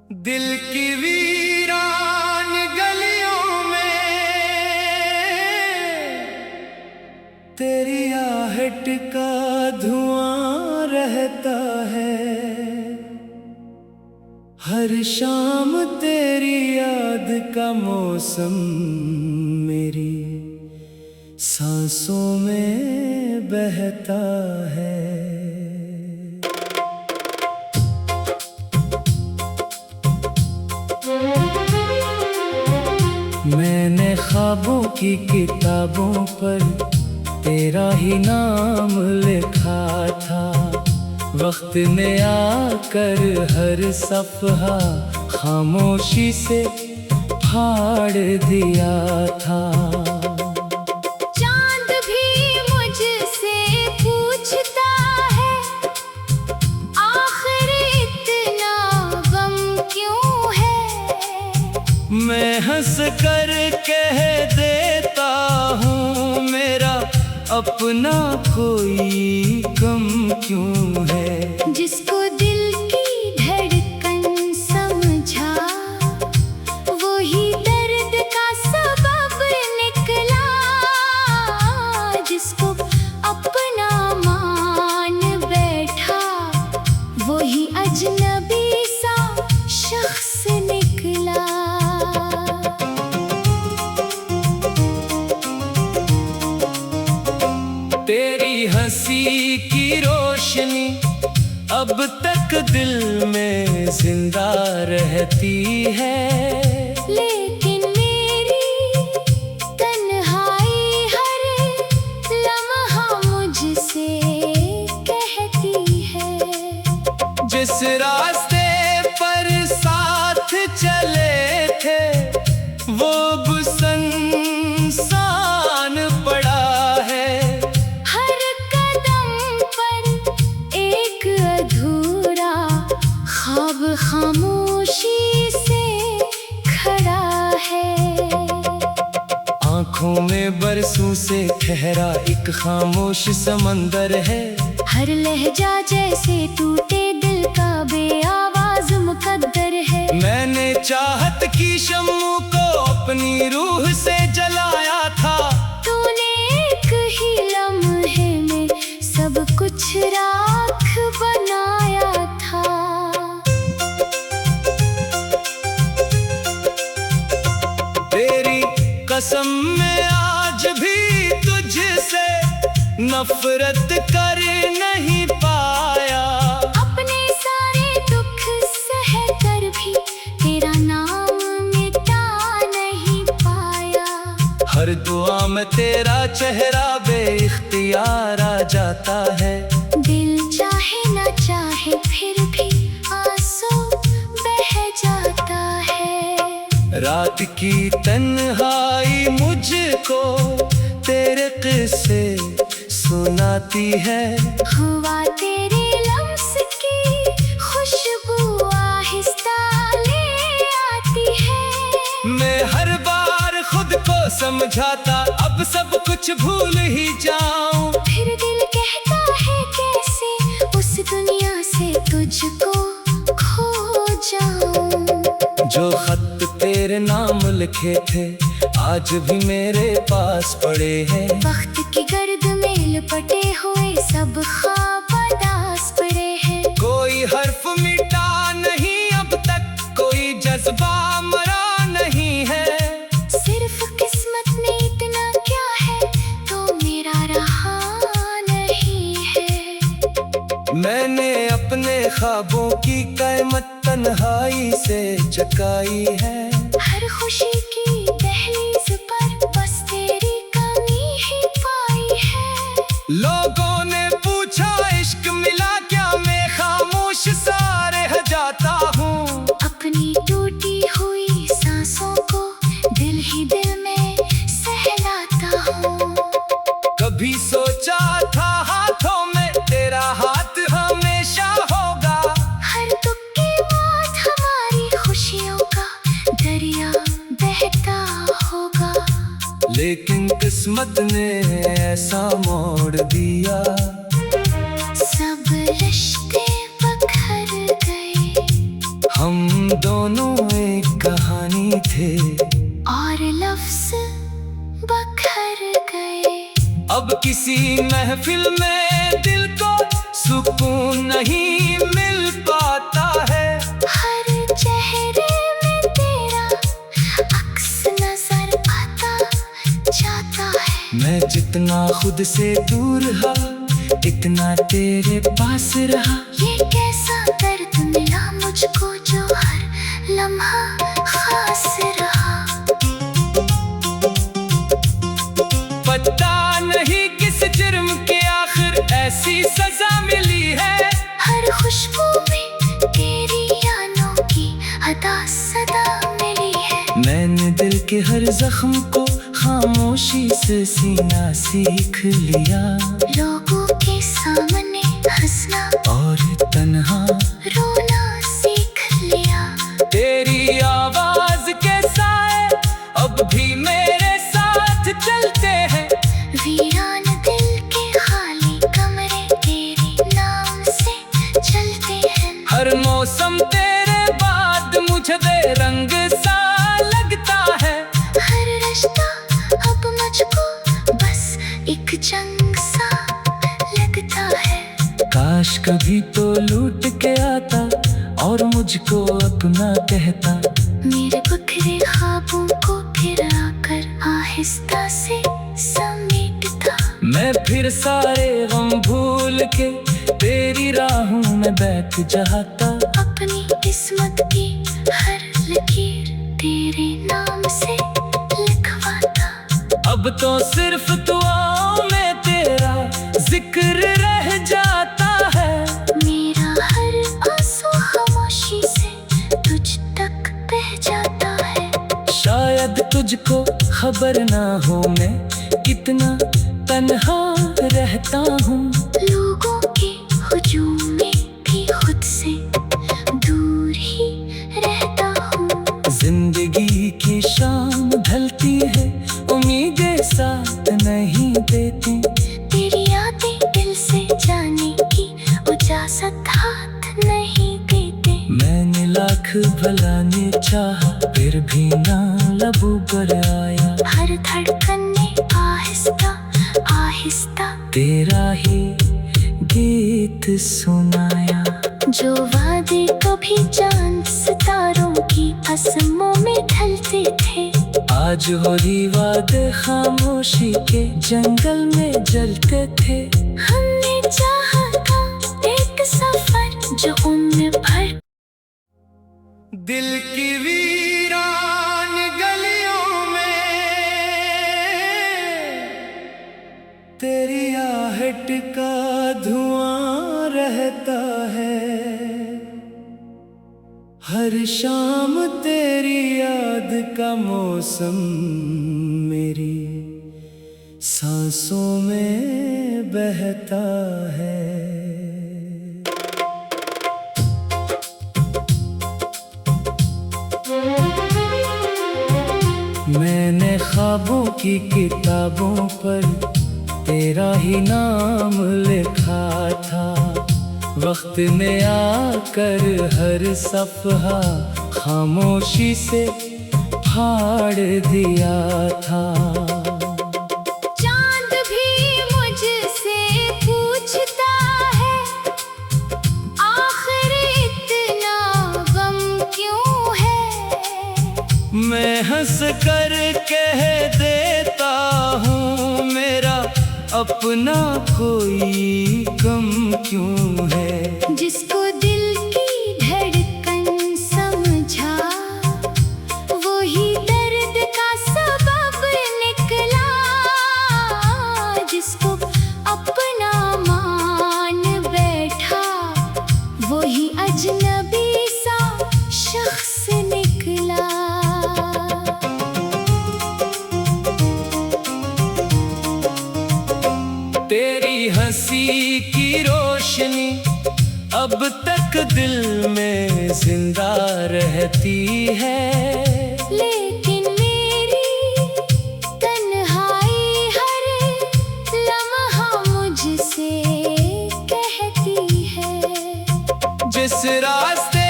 दिल की वीरान गलियों में तेरी आहट का धुआं रहता है। हर शाम तेरी याद का मौसम मेरी सांसों में बहता है। मैंने ख्वाबों की किताबों पर तेरा ही नाम लिखा था। वक्त ने आकर हर सफ़हा खामोशी से फाड़ दिया था। चांद भी मुझसे पूछता है, आखिर इतना गम क्यों है। मैं हंस कर कह देता हूँ मेरा अपना कोई गम क्यों है। जिसको दिल की धड़कन समझा वो ही दर्द का सबब निकला। जिसको अपना मान बैठा वो ही अजनबी सा शख्स निकला। तेरी हंसी की रोशनी अब तक दिल में जिंदा रहती है। लेकिन मेरी तन्हाई हर लम्हा मुझसे कहती है। जिस रास्ते पर साथ चले थे वो अब सुनसान पड़ा है। हर कदम पर एक अधूरा ख्वाब खामोशी से खड़ा है। आँखों में बरसों से ठहरा एक खामोश समंदर है। हर लहजा जैसे टूटे दिल का बेआवाज मुकद्दर है। मैंने चाहत की शम्मू को अपनी रूह से जलाया था। तूने एक ही लम्हे में सब कुछ राख बनाया था। तेरी कसम में आज भी तुझसे नफरत कर नहीं पाया। अपने सारे दुख सह कर भी तेरा नाम मिटा नहीं पाया। हर दुआ में तेरा चेहरा बेइख्तियार आ जाता है। दिल चाहे न चाहे फिर भी आंसू बह जाता है। रात की तन्हाई मुझको तेरे किस्से सुनाती है। हुआ तेरे लम्स की खुशबू आहिस्ता ले आती है। मैं हर बार खुद को समझाता अब सब कुछ भूल ही जाऊं। फिर दिल कहता है कैसे उस दुनिया से तुझको खो जाऊं। जो खत तेरे नाम लिखे थे आज भी मेरे पास पड़े हैं। वक्त की गर्द में लिपटे हुए सब ख्वाब दास पड़े हैं। कोई हर्फ मिटा नहीं अब तक, कोई जज्बा मरा नहीं है। सिर्फ किस्मत ने इतना क्या है तो मेरा रहा नहीं है। मैंने अपने ख्वाबों की क़यामत तन्हाई से चुकाई है। हर खुशी की दहलीज पर बस तेरी कमी ही पाई है। लोगों ने पूछा इश्क मिला क्या, मैं खामोश सा रह जाता हूँ। अपनी टूटी हुई सांसों को दिल ही दिल में सहलाता हूँ। कभी सोचा था हाथों में तेरा हाथ हमेशा होगा। हर दुख के बाद हमारी खुशियों का दरिया बहता होगा। लेकिन किस्मत ने ऐसा मोड़ दिया सब रिश्ते बखर गए। हम दोनों एक कहानी थे, और लफ्ज बखर गए। अब किसी महफिल में दिल को सुकून नहीं मिल पाता है। हर चेहरे में तेरा अक्स नजर आता जाता है। मैं जितना खुद से दूर रहा, इतना तेरे पास रहा। ये कैसा दर्द मिला मुझको जो हर लम्हा खास रहा। पता नहीं किस जुर्म के आखिर ऐसी सजा मिली है। हर खुशबू में तेरी यादों की अदा सदा मिली है। मैंने दिल के हर जख्म को खामोशी से सीना सीख लिया। लोगों के सामने हंसना और तन्हा रोना सीख लिया। तेरी आवाज के साए अब भी मेरे साथ चलते हैं। वीरान दिल के खाली कमरे तेरे नाम से चलते हैं। हर मौसम तेरे बाद मुझे बेरंग सा लगता है। हर रिश्ता अब मुझको बस एक जंग सा लगता है। काश कभी तो लूट के आता और मुझको अपना कहता। मेरे बखरे ख्वाबों को फिर आकर आहिस्ता से समेटता। मैं फिर सारे गम भूल के तेरी राहों में बैठ जाता। अपनी किस्मत की हर लकीर तेरे नाम से लिखवाता। अब तो सिर्फ दुआओं में तेरा जिक्र रह जाता है। मेरा हर आंसू खामोशी से तुझ तक बह जाता है। शायद तुझको खबर ना हो मैं कितना तन्हा रहता हूँ। लोगों के हुजूम में भी खुद से दूर ही रहता हूँ। जिंदगी की शाम ढलती है, उम्मीदें साथ नहीं देती। तेरी यादें दिल से जाने की इजाजत हाथ नहीं देते। मैंने लाख भुलाने चाहा फिर भी ना लबों पर आया। हर धड़कन ने आहिस्ता आहिस्ता तेरा ही गीत सुनाया। जो वादे कभी चांद सितारों की आसमां में ढलते थे। आज हो रिवाद खामोशी के जंगल में जलते थे। हमने चाहा था एक सफर जो उम्र भर। दिल की वीरान गलियों में तेरी आहट का धुआं रहता है। हर शाम तेरी याद का मौसम मेरी सांसों में बहता है। मैंने ख्वाबों की किताबों पर तेरा ही नाम लिखा था। वक्त ने आकर हर सफ़हा खामोशी से फाड़ दिया था। चांद भी मुझसे पूछता है आखिर इतना गम क्यों है। मैं हंस कर कह देता हूँ मेरा अपना कोई गम क्यों है। जिसको दिल की धड़कन समझा वो ही दर्द का सबब निकला। जिसको अपना मान बैठा वो ही अजनबी सा शख्स निकला। तेरी हंसी की रोशनी अब तक दिल में जिंदा रहती है। लेकिन मेरी तन्हाई हर लम्हा मुझसे कहती है। जिस रास्ते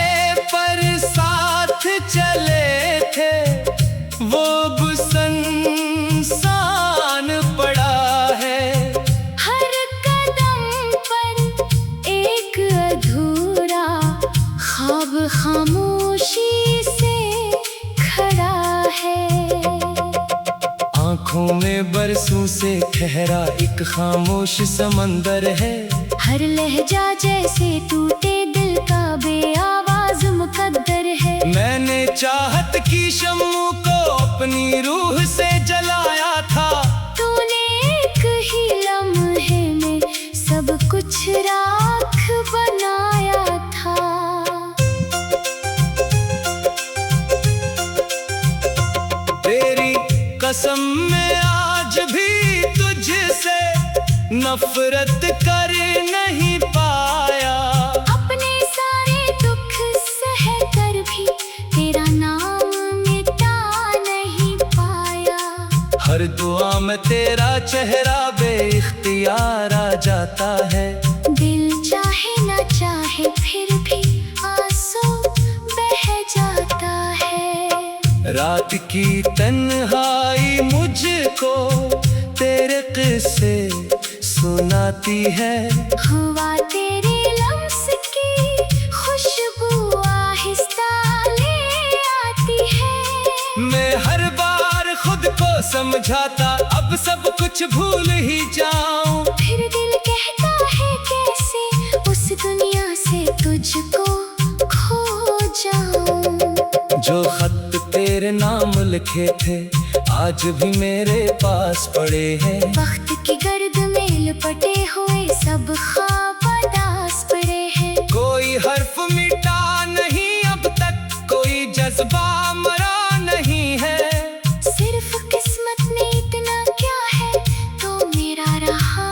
पर सा ख्वाब खामोशी से खड़ा है। आंखों में बरसों से ठहरा एक खामोश समंदर है। हर लहजा जैसे टूटे दिल का बेआवाज मुकद्दर है। मैंने चाहत की शम्मू को अपनी रूह से जलाया था। तूने एक ही लम्हे में सब कुछ राख बनाया था। तेरी कसम में आज भी तुझसे नफरत कर नहीं पाया। अपने सारे दुख सह कर भी तेरा नाम मिटा नहीं पाया। हर दुआ में तेरा चेहरा बेइख्तियार आ जाता है। दिल चाहे ना चाहे फिर भी आंसू बह जाता है। रात की तन्हाई मुझको तेरे किस्से सुनाती है। हुआ तेरे लम्स की खुशबू आहिस्ता ले आती है। मैं हर बार खुद को समझाता अब सब कुछ भूल ही जाऊं। फिर दिल कहता है कैसे उस दुनिया से तुझको खो जाऊं। जो खत तेरे नाम लिखे थे आज भी मेरे पास पड़े हैं। वक्त की गर्द में लिपटे हुए सब ख्वाब दास पड़े हैं। कोई हर्फ मिटा नहीं अब तक, कोई जज्बा मरा नहीं है। सिर्फ किस्मत ने इतना क्या है तो मेरा रहा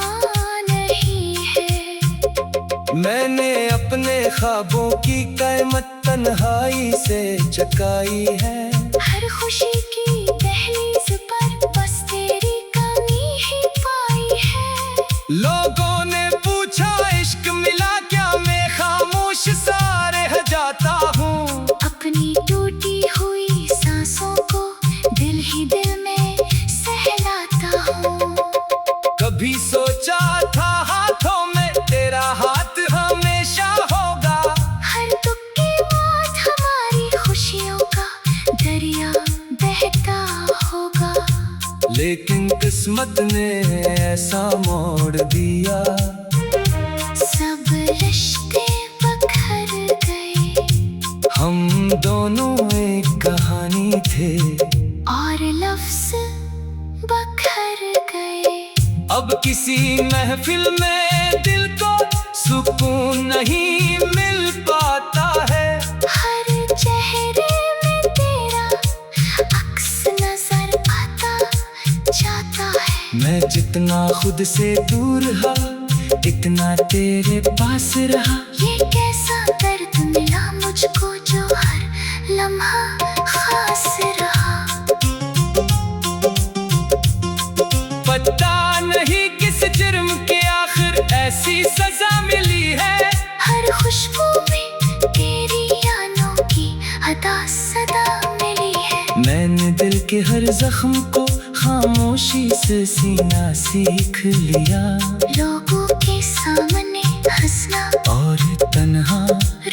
नहीं है। मैंने अपने ख्वाबों की कीमत तन्हाई से चुकाई है। हर खुशी की दहलीज पर बस तेरी कमी ही पाई है। लोगों ने पूछा इश्क मिला क्या, मैं खामोश सा रह जाता हूँ। अपनी टूटी हुई सांसों को दिल ही दिल में सहलाता हूँ। कभी सोचा था हाथों में तेरा हाथ हमेशा होगा। हर दुख के बाद हमारी खुशियों का दरिया बहता होगा। लेकिन किस्मत ने ऐसा मोड़ दिया। सब रिश्ते बखर गए। हम दोनों एक कहानी थे और लफ्ज बखर गए। अब किसी महफिल में दिल को सुकून नहीं मिल पाता है। हर चेहरे में तेरा अक्स नजर आता जाता है। मैं जितना खुद से दूर रहा इतना तेरे पास रहा। ये कैसा दर्द मिला मुझको जो हर लम्हा खास रहा। पता नहीं किस जुर्म के आखिर ऐसी सजा मिली है। हर खुशबू में तेरी यादों की अदा सदा मिली है। मैंने दिल के हर जख्म को खामोशी से सीना सीख लिया। लोगों के सामने हंसना और तन्हा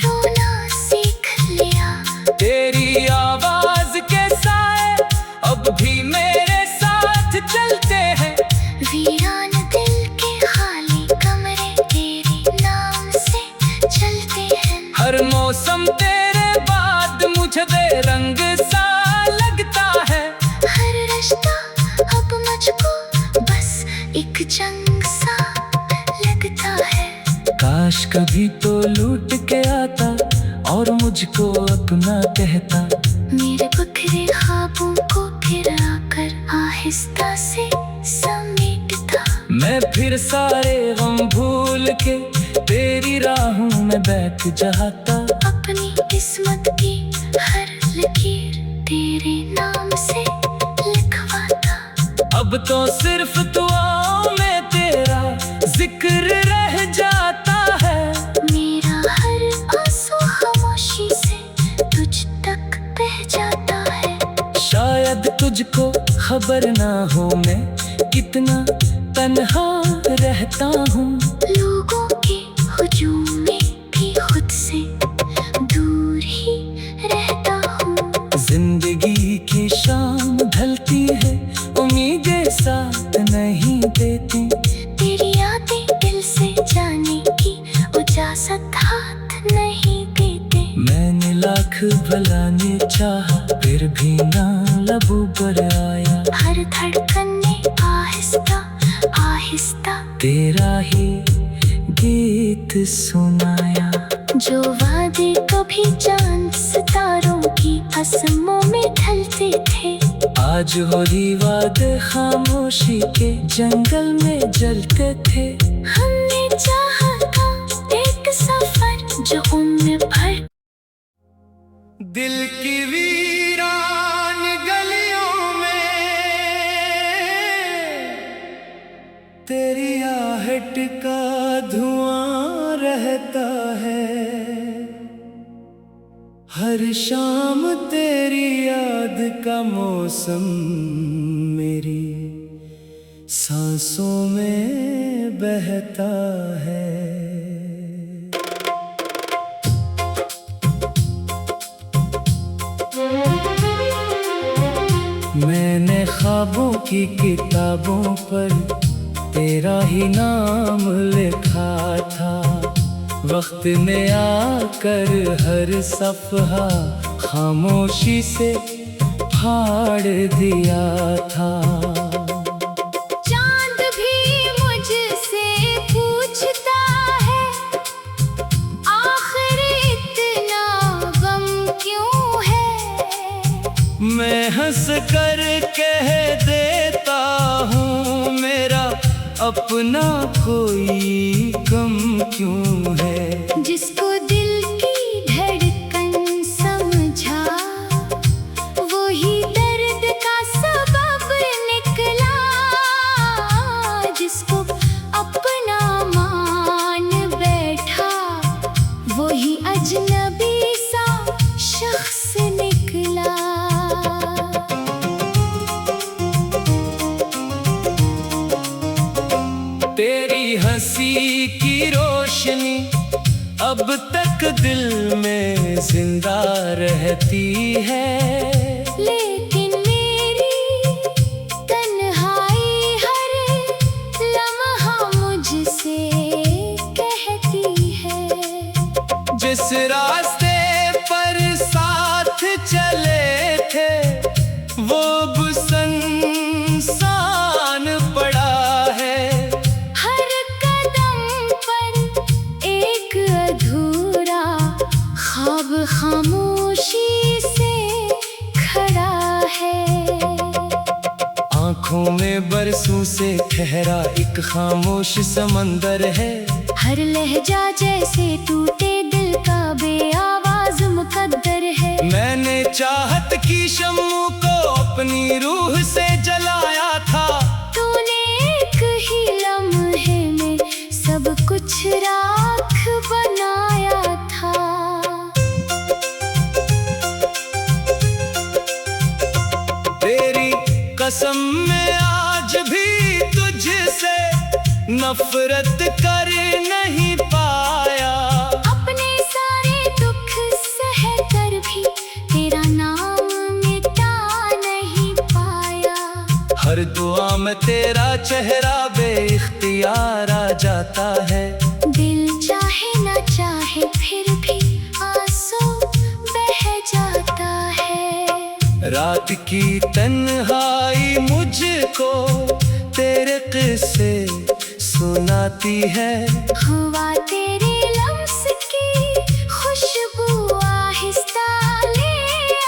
रोना सीख लिया। तेरी आवाज के साए अब भी मेरे साथ चलते हैं। वीरान दिल के खाली कमरे तेरे नाम से चलते हैं। हर मौसम तेरे बाद मुझे बेरंग सा लगता है। हर रिश्ता अब मुझको बस एक जंग सा लगता है। काश कभी तो लूट के आता और मुझको अपना कहता। मेरे बखरे ख्वाबों को फिर आकर आहिस्ता से समेटता। मैं फिर सारे गम भूल के तेरी राहों में बैठ जाता। अपनी किस्मत की हर लकीर तेरे नाम से लिखवाता। अब तो सिर्फ दुआओं में तेरा जिक्र रह जाता है। मेरा हर आंसू खामोशी से तुझ तक बह जाता है। शायद तुझको खबर ना हो मैं कितना तन्हा रहता हूँ। लोगों के हुजूम में भी खुद से दूर लाख भला ने चाहा फिर भी ना लबों पर आया। हर धड़कन ने आहिस्ता आहिस्ता तेरा ही गीत सुनाया। जो वादे कभी चांद सितारों की आसमां में ढलते थे, आज वही वादे खामोशी के जंगल में जलते थे। हमने चाहा था एक सफर जो उम्र भर। दिल की वीरान गलियों में तेरी आहट का धुआं रहता है। हर शाम तेरी याद का मौसम मेरी सांसों में बहता है। मैंने ख्वाबों की किताबों पर तेरा ही नाम लिखा था। वक्त ने आकर हर सफ़हा खामोशी से फाड़ दिया था। चांद भी मुझसे पूछता है, आखिर इतना गम क्यों है। मैं हंस कर कह देता हूँ मेरा अपना कोई गम क्यों है। जिसको दिल की धड़कन समझा वो ही दर्द का सबब निकला। जिसको अपना मान बैठा वो ही अजनबी सा शख्स निकला। तेरी हंसी की रोशनी अब तक दिल में जिंदा रहती है। लेकिन मेरी तन्हाई हर लम्हा मुझसे कहती है। जिस रास्ते पर साथ चले थे वो अब सुनसान पड़ा है। हर कदम पर एक अधूरा ख्वाब खामोशी से खड़ा है। आँखों में बरसों से ठहरा एक खामोश समंदर है। हर लहजा जैसे टूटे दिल का बेआवाज मुकद्दर है। मैंने चाहत की शम्मों को अपनी रूह से जलाया था। तूने एक ही लम्हे में सब कुछ राख बनाया था। तेरी कसम में आज भी तुझसे नफरत कर नहीं पाया। अपने सारे दुख सह कर भी तेरा नाम मिटा नहीं पाया। हर दुआ में तेरा चेहरा बेइख्तियार आ जाता है। दिल चाहे ना चाहे फिर भी आंसू बह जाता है। रात की तन्हाई मुझको तेरे किस्से सुनाती है। हुआ तेरे लम्स की खुशबू आहिस्ता ले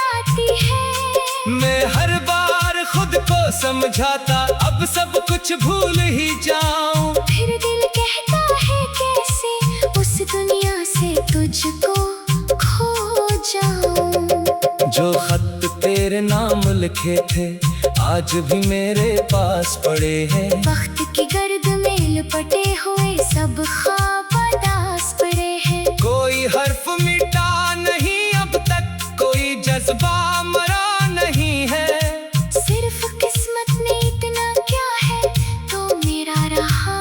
आती है। मैं हर बार खुद को समझाता अब सब कुछ भूल ही जाऊं। फिर दिल कहता है कैसे उस दुनिया से तुझको खो जाऊं। जो खत तेरे नाम लिखे थे आज भी मेरे पास पड़े हैं। वक्त की गर्द में लिपटे हुए सब ख्वाब दास पड़े हैं। कोई हर्फ मिटा नहीं अब तक, कोई जज्बा मरा नहीं है। सिर्फ किस्मत ने इतना क्या है तो मेरा रहा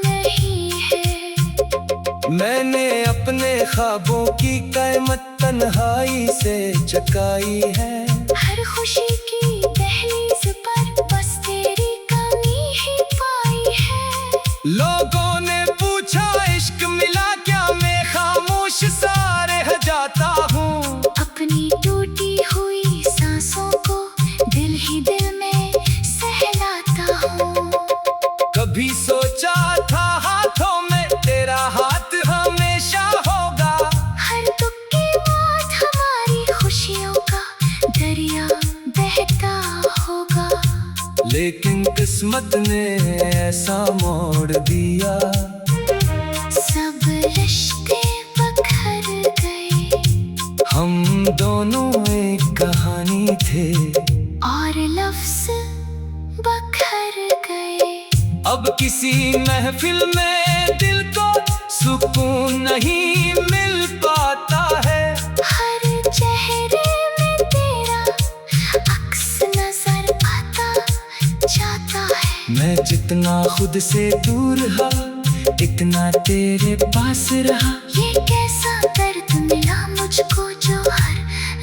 नहीं है। मैंने अपने ख्वाबों की क़यामत तन्हाई से चुकाई है। हर खुशी की दहलीज पर बस तेरी कमी ही पाई है। लोगों ने पूछा इश्क मिला क्या, मैं खामोश सा रह जाता हूँ। लेकिन किस्मत ने ऐसा मोड़ दिया, सब रिश्ते बिखर गए। हम दोनों एक कहानी थे और लफ्ज बिखर गए। अब किसी महफिल में दिल को सुकून नहीं मिल पाता है। हर चेहरे में तेरा अक्स नजर आता जाता है। मैं जितना खुद से दूर रहा, इतना तेरे पास रहा। ये कैसा दर्द मिला मुझको जो हर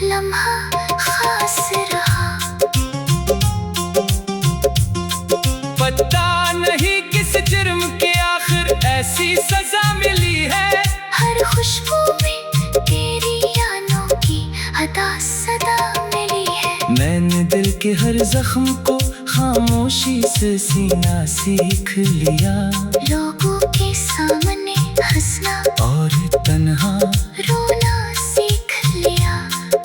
लम्हा खास रहा। पता नहीं किस जुर्म के आखिर ऐसी सजा मिली है। हर खुशबू में तेरी यादों की अदा सदा मिली है। मैंने दिल के हर जख्म को खामोशी से सीना सीख लिया। लोगों के सामने हंसना और तन्हा रोना सीख लिया।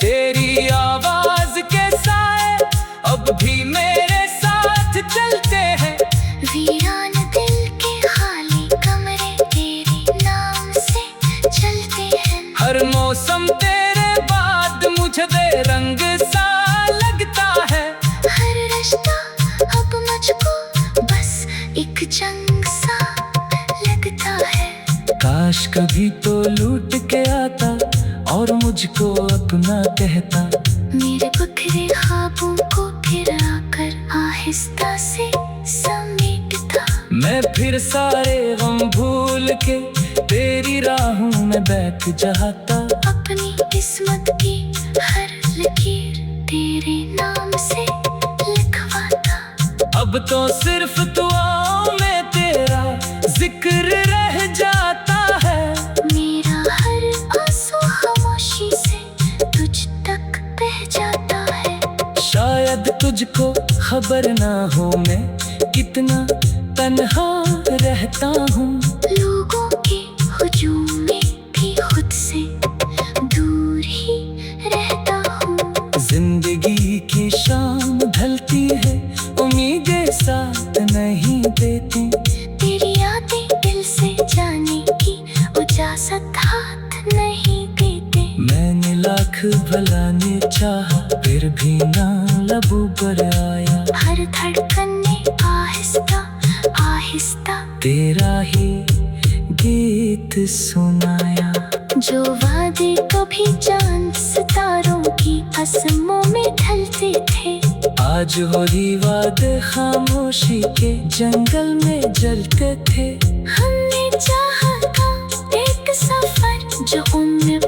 तेरी आवाज के साए अब भी मेरे साथ चलते हैं। वीरान दिल के खाली कमरे तेरे नाम से चलते हैं। हर मौसम तेरे बाद मुझे बेरंग सा लगता है। हर रिश्ता अब मुझको बस एक जंग सा लगता है। काश कभी तो लूट के आता और मुझको अपना कहता। मेरे बिखरे ख्वाबों को फिर आकर आहिस्ता से समेटता। मैं फिर सारे गम भूल के तेरी राहों में बैठ जाता। अपनी किस्मत की हर लकीर तेरे नाम से लिखवाता। अब तो सिर्फ दुआओं में तेरा जिक्र रह जाता है। मेरा हर आंसू खामोशी से तुझ तक बह जाता है। शायद तुझको खबर ना हो मैं कितना तन्हा रहता हूँ। लोगों के हुजूम में भी खुद से दूर ही रहता हूँ। जिंदगी की शाम ढलती है, उम्मीदें साथ नहीं देती। तेरी यादें दिल से जाने की इजाजत हाथ नहीं देते। मैंने लाख भलाने चाहा फिर भी ना लबों पर आया। हर धड़कन ने आहिस्ता आहिस्ता तेरा ही गीत सुनाया। जो वादे कभी चांद सितारों की आसमां में ढलते थे। आज हो रिवाद खामोशी के जंगल में जलते थे। हमने चाहा था एक सफर जो उम्र